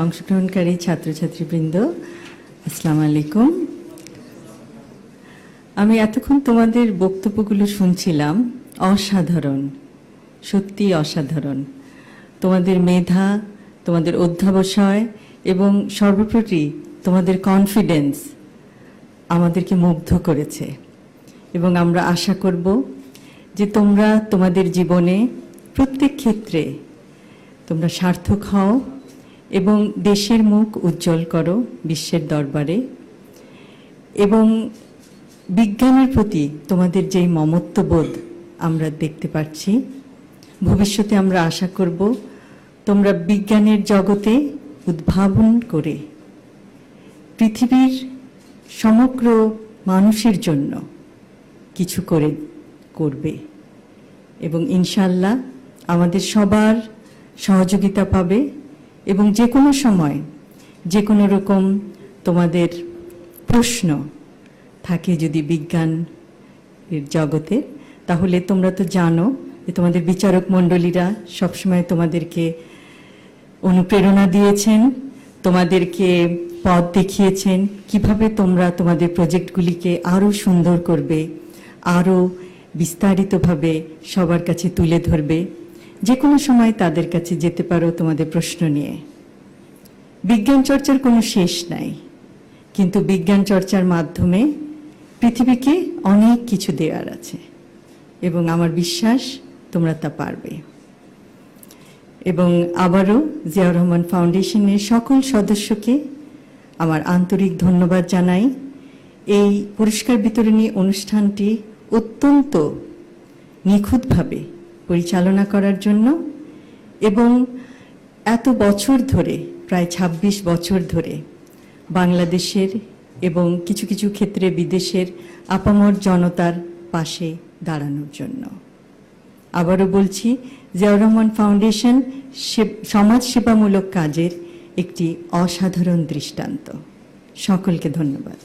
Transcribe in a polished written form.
অংশগ্রহণকারী ছাত্রছাত্রীবৃন্দ, আসসালামু আলাইকুম। আমি এতক্ষণ তোমাদের বক্তব্যগুলো শুনছিলাম। অসাধারণ, সত্যি অসাধারণ। তোমাদের মেধা, তোমাদের অধ্যবসায় এবং সর্বোপরি তোমাদের কনফিডেন্স আমাদেরকে মুগ্ধ করেছে এবং আমরা আশা করব যে তোমরা তোমাদের জীবনে প্রত্যেক ক্ষেত্রে তোমরা সার্থক হও এবং দেশের মুখ উজ্জ্বল করো বিশ্বের দরবারে। এবং বিজ্ঞানের প্রতি তোমাদের যেই মমত্ববোধ আমরা দেখতে পাচ্ছি, ভবিষ্যতে আমরা আশা করব তোমরা বিজ্ঞানের জগতে উদ্ভাবন করে পৃথিবীর সমগ্র মানুষের জন্য কিছু করবে এবং ইনশাল্লাহ আমাদের সবার সহযোগিতা পাবে। এবং যে কোনো সময় যে কোনো রকম তোমাদের প্রশ্ন থাকে যদি বিজ্ঞানের জগতে, তাহলে তোমরা তো জানো যে তোমাদের বিচারক মণ্ডলীরা সবসময় তোমাদেরকে অনুপ্রেরণা দিয়েছেন, তোমাদেরকে পথ দেখিয়েছেন কিভাবে তোমরা তোমাদের প্রজেক্টগুলিকে আরও সুন্দর করবে, আরও বিস্তারিতভাবে সবার কাছে তুলে ধরবে। যে কোনো সময় তাদের কাছে যেতে পারো তোমাদের প্রশ্ন নিয়ে। বিজ্ঞান চর্চার কোনো শেষ নাই, কিন্তু বিজ্ঞান চর্চার মাধ্যমে পৃথিবীকে অনেক কিছু দেওয়ার আছে এবং আমার বিশ্বাস তোমরা তা পারবে। এবং আবারও জিয়াউর রহমান ফাউন্ডেশনের সকল সদস্যকে আমার আন্তরিক ধন্যবাদ জানাই। এই পুরস্কার বিতরণী অনুষ্ঠানটি অত্যন্ত নিখুঁতভাবে পরিচালনা করার জন্য এবং এত বছর ধরে, প্রায় ২৬ বছর ধরে বাংলাদেশের এবং কিছু কিছু ক্ষেত্রে বিদেশের আপামর জনতার পাশে দাঁড়ানোর জন্য। আবারও বলছি, জিয়াউর রহমান ফাউন্ডেশন সমাজ সেবামূলক কাজের একটি অসাধারণ দৃষ্টান্ত। সকলকে ধন্যবাদ।